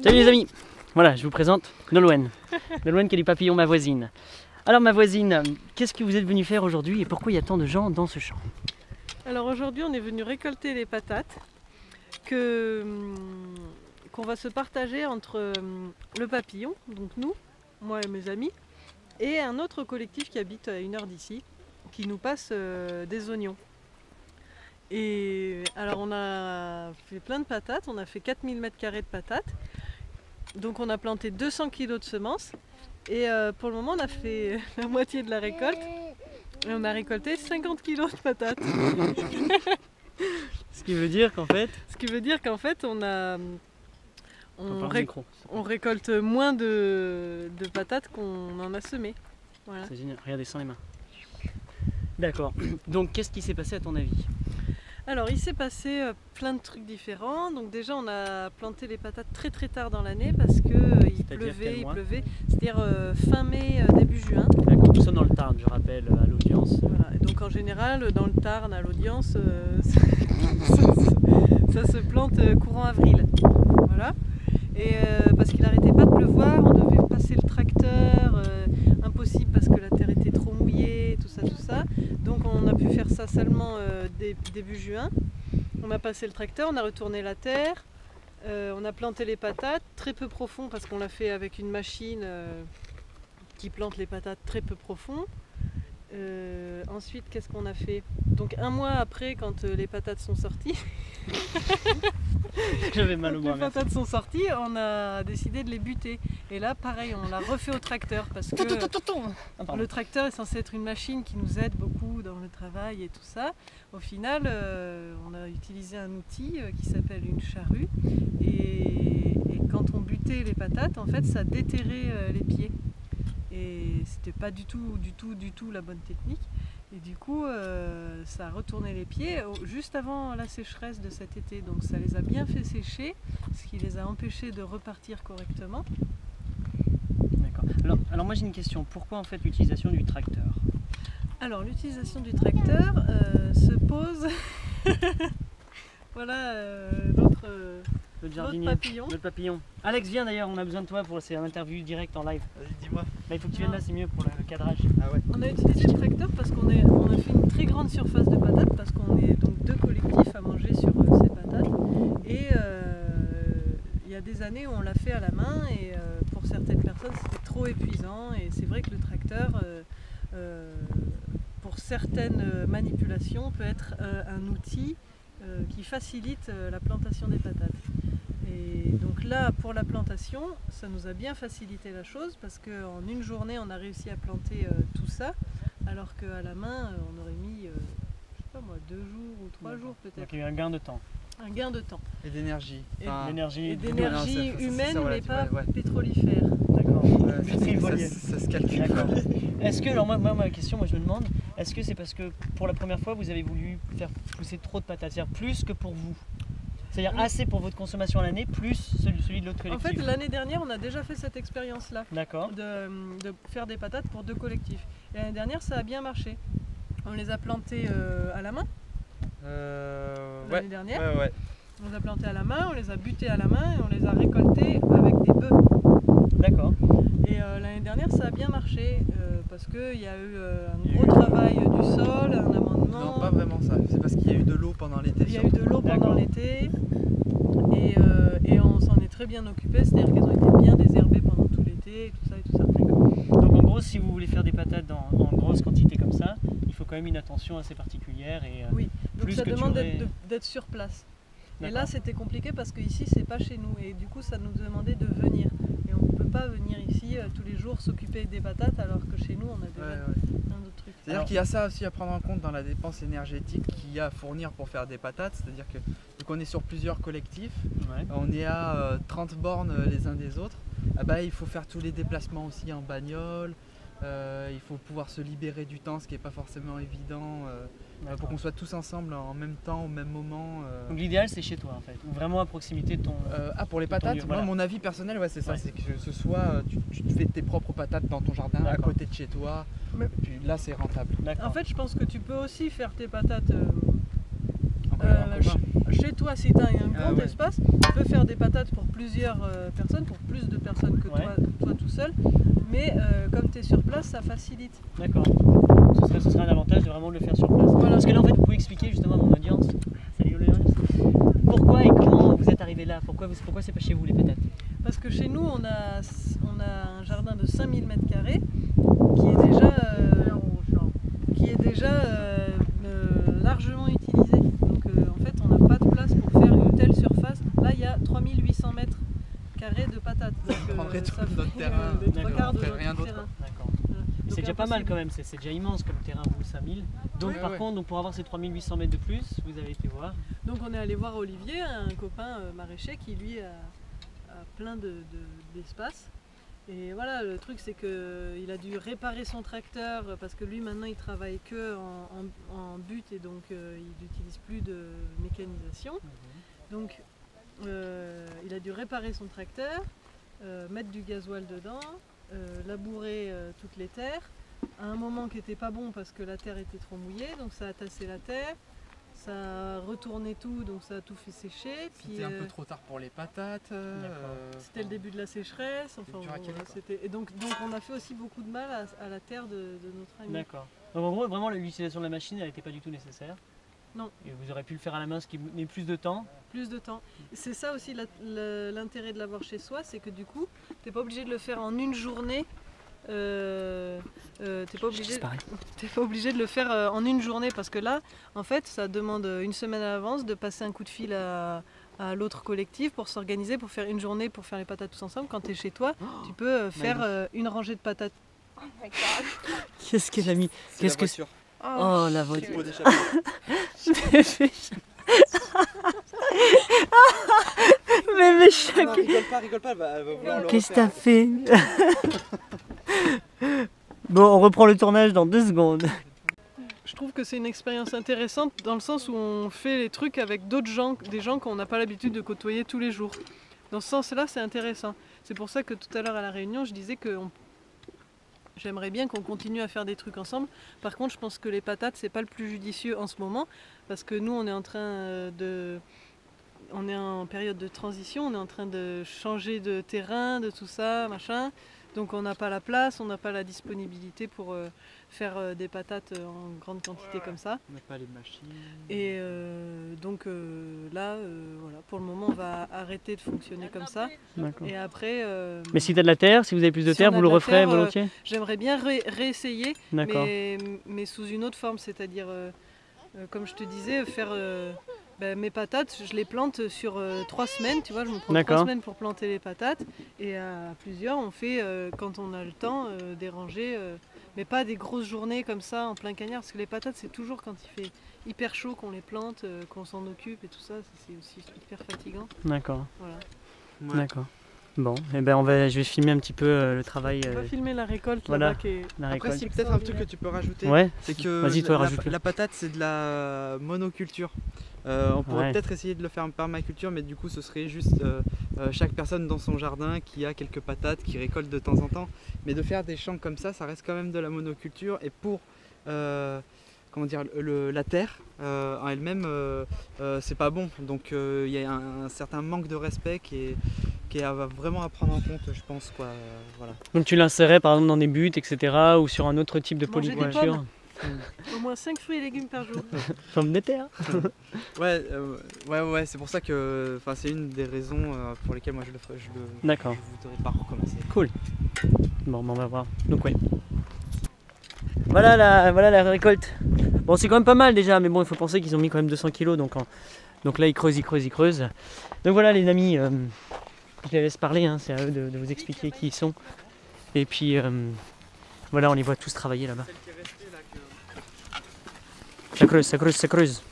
Salut les amis. Voilà, je vous présente Nolwenn. Nolwenn qui est du papillon ma voisine. Alors ma voisine, qu'est-ce que vous êtes venu faire aujourd'hui et pourquoi il y a tant de gens dans ce champ? Alors aujourd'hui on est venu récolter les patates qu'on va se partager entre le papillon, donc nous, moi et mes amis, et un autre collectif qui habite à 1 heure d'ici, qui nous passe des oignons. Et alors on a fait plein de patates, on a fait 4000 m² de patates, donc on a planté 200 kg de semences et pour le moment on a fait la moitié de la récolte et on a récolté 50 kg de patates. Ce qui veut dire qu'en fait on récolte moins de patates qu'on en a semé. Voilà. C'est génial, regardez sans les mains. D'accord, donc qu'est-ce qui s'est passé à ton avis? Alors il s'est passé plein de trucs différents. Donc déjà on a planté les patates très très tard dans l'année parce qu'il pleuvait, c'est-à-dire fin mai, début juin. D'accord, nous sommes dans le Tarn, je rappelle à l'audience. Voilà. Et donc en général dans le Tarn à l'audience ça se plante courant avril. Voilà. Et parce qu'il n'arrêtait pas de pleuvoir, on devait passer le tracteur, impossible parce que la terre était trop mouillée, tout ça. Donc on a pu faire ça seulement début juin. On a passé le tracteur, on a retourné la terre, on a planté les patates, très peu profond parce qu'on l'a fait avec une machine qui plante les patates très peu profond. Ensuite, qu'est-ce qu'on a fait? Donc un mois après, quand les patates sont sorties, j'avais mal au bras. Les patates sont sorties, on a décidé de les buter. Et là, pareil, on l'a refait au tracteur parce que le tracteur est censé être une machine qui nous aide beaucoup dans le travail et tout ça. Au final, on a utilisé un outil qui s'appelle une charrue et quand on butait les patates, en fait, ça déterrait les pieds. Et c'était pas du tout la bonne technique. Et du coup, ça a retourné les pieds juste avant la sécheresse de cet été. Donc ça les a bien fait sécher, ce qui les a empêchés de repartir correctement. D'accord. Alors moi j'ai une question. Pourquoi en fait l'utilisation du tracteur? Alors l'utilisation du tracteur se pose... Voilà l'autre papillon. Alex, viens d'ailleurs, on a besoin de toi pour une interview directe en live. Vas-y, dis-moi. Bah, il faut que tu viennes là, c'est mieux pour le cadrage. Ah ouais. On a utilisé le tracteur parce qu'on a fait une très grande surface de patates, parce qu'on est donc 2 collectifs à manger sur ces patates. Et il y a des années où on l'a fait à la main et pour certaines personnes c'était trop épuisant. Et c'est vrai que le tracteur, pour certaines manipulations, peut être un outil qui facilite la plantation des patates. Et donc là, pour la plantation, ça nous a bien facilité la chose parce qu'en une journée, on a réussi à planter tout ça, alors qu'à la main, on aurait mis, je sais pas moi, 2 jours ou 3 jours peut-être. Donc il y a eu un gain de temps. Un gain de temps. Et d'énergie. Et d'énergie humaine, mais pas pétrolifère. D'accord. Ça se calcule. Est-ce que, alors moi ma question, je me demande, est-ce que c'est parce que pour la première fois vous avez voulu faire pousser trop de patates, c'est-à-dire plus que pour vous? C'est-à-dire assez pour votre consommation à l'année, plus celui de l'autre collectif? En fait, l'année dernière, on a déjà fait cette expérience-là. D'accord. De faire des patates pour 2 collectifs. Et l'année dernière, ça a bien marché. On les a plantées à la main. L'année dernière. Ouais. On les a plantées à la main, on les a butées à la main et on les a récoltées avec des bœufs. D'accord. Et l'année dernière, ça a bien marché parce qu'il y a eu un gros travail du sol, un amendement. Non, pas vraiment ça. C'est parce qu'il y a eu de l'eau pendant l'été. Il y a eu de l'eau pendant l'été et on s'en est très bien occupé, c'est-à-dire qu'elles ont été bien désherbées pendant tout l'été, tout ça. Donc en gros, si vous voulez faire des patates en grosse quantité comme ça, il faut quand même une attention assez particulière. Et, oui, donc plus ça que demande d'être sur place. Et là, c'était compliqué parce qu'ici, c'est pas chez nous. Et du coup, ça nous demandait de venir. Et on ne peut pas venir ici tous les jours s'occuper des patates alors que chez nous, on a déjà plein d'autres trucs. C'est-à-dire qu'il y a ça aussi à prendre en compte dans la dépense énergétique qu'il y a à fournir pour faire des patates. C'est-à-dire que vu qu'on est sur plusieurs collectifs, on est à 30 bornes les uns des autres. Il faut faire tous les déplacements aussi en bagnole. Il faut pouvoir se libérer du temps, ce qui n'est pas forcément évident pour qu'on soit tous ensemble en même temps, au même moment. Donc l'idéal c'est chez toi en fait, ou vraiment à proximité de ton... pour les patates, moi mon avis personnel c'est ça, c'est que ce soit tu te fais tes propres patates dans ton jardin, à côté de chez toi, et puis là c'est rentable. En fait je pense que tu peux aussi faire tes patates chez toi, si tu as un grand espace, tu peux faire des patates pour plusieurs personnes, pour plus de personnes que toi tout seul. Mais comme tu es sur place, ça facilite. D'accord. Ce serait un avantage de vraiment le faire sur place. Voilà. Parce que là, en fait, vous pouvez expliquer justement à mon audience, salut l'audience, pourquoi et comment vous êtes arrivé là, pourquoi c'est pas chez vous les patates? Parce que chez nous, on a un jardin de 5000 m² qui est déjà largement utilisé. Donc en fait, on n'a pas de place pour faire une telle surface. Là, il y a 3800 m² de patates. Donc, ça fait notre terrain. Les 3/4 de notre rien d'autre. terrain. D'accord. C'est déjà pas mal quand même, c'est déjà immense comme terrain, vous, 5000. Donc par contre, donc, pour avoir ces 3800 mètres de plus, vous avez été voir. Donc on est allé voir Olivier, un copain maraîcher qui lui a plein d'espace. Et voilà, le truc c'est qu'il a dû réparer son tracteur parce que lui maintenant il travaille que en but et donc il n'utilise plus de mécanisation. Donc il a dû réparer son tracteur, mettre du gasoil dedans, labourer toutes les terres, à un moment qui n'était pas bon parce que la terre était trop mouillée, donc ça a tassé la terre, ça a retourné tout, donc ça a tout fait sécher. C'était un peu trop tard pour les patates. C'était le début de la sécheresse, enfin, et donc on a fait aussi beaucoup de mal à la terre de notre ami. D'accord. Donc en gros, vraiment l'utilisation de la machine, elle n'était pas du tout nécessaire. Non. Et vous aurez pu le faire à la main, ce qui met plus de temps. Plus de temps. C'est ça aussi l'intérêt de l'avoir chez soi, c'est que du coup, tu n'es pas obligé de le faire en une journée. T'es pas obligé de le faire en une journée parce que là, en fait, ça demande une semaine à l'avance de passer un coup de fil à l'autre collectif pour s'organiser, pour faire une journée, pour faire les patates tous ensemble. Quand tu es chez toi, tu peux faire une rangée de patates. Oh my god. Qu'est-ce qu'elle a mis? Qu'est-ce que c'est? Oh la voiture. Mais chaque... rigole pas, elle va vouloir le Qu'est-ce que t'as fait? Bon, on reprend le tournage dans 2 secondes. Je trouve que c'est une expérience intéressante dans le sens où on fait les trucs avec d'autres gens, des gens qu'on n'a pas l'habitude de côtoyer tous les jours. Dans ce sens-là, c'est intéressant. C'est pour ça que tout à l'heure à la réunion, je disais que j'aimerais bien qu'on continue à faire des trucs ensemble. Par contre, je pense que les patates, c'est pas le plus judicieux en ce moment parce que nous, on est en train on est en période de transition, on est en train de changer de terrain, de tout ça, machin. Donc on n'a pas la place, on n'a pas la disponibilité pour faire des patates en grande quantité comme ça. On n'a pas les machines. Et donc là, voilà, pour le moment, on va arrêter de fonctionner comme ça. Et après. Mais si tu as de la terre, si vous avez plus de terre, vous le referez volontiers? J'aimerais bien réessayer, mais sous une autre forme, c'est-à-dire, comme je te disais, faire. Mes patates, je les plante sur 3 semaines, tu vois, je me prends 3 semaines pour planter les patates et à plusieurs on fait, quand on a le temps, des rangées, mais pas des grosses journées comme ça en plein cagnard, parce que les patates c'est toujours quand il fait hyper chaud qu'on les plante, qu'on s'en occupe et tout ça, c'est aussi hyper fatigant. D'accord. Voilà. Ouais. D'accord. Bon, et ben je vais filmer un petit peu le travail. On va filmer la récolte voilà, là-bas qui est... Après, c'est peut-être un truc que tu peux rajouter. Ouais. C'est que la patate, c'est de la monoculture. On pourrait peut-être essayer de le faire en permaculture, mais du coup, ce serait juste chaque personne dans son jardin qui a quelques patates, qui récolte de temps en temps. Mais de faire des champs comme ça reste quand même de la monoculture. Et pour comment dire, la terre en elle-même, c'est pas bon. Donc il y a un certain manque de respect qui est vraiment à prendre en compte, je pense, quoi. Voilà. Donc tu l'insérais par exemple dans des buts, etc. ou sur un autre type de polyculture? Au moins 5 fruits et légumes par jour. Pommes de terre. Ouais, c'est pour ça que c'est une des raisons pour lesquelles moi je le ferai. D'accord. Je voudrais pas recommencer. Cool. Bon, on va voir. Donc ouais. Voilà la récolte. Bon, c'est quand même pas mal déjà, mais bon, il faut penser qu'ils ont mis quand même 200 kg, donc là ils creusent. Donc voilà les amis, je les laisse parler, hein, c'est à eux de vous expliquer qui ils sont. Et puis voilà, on les voit tous travailler là-bas. Ça creuse.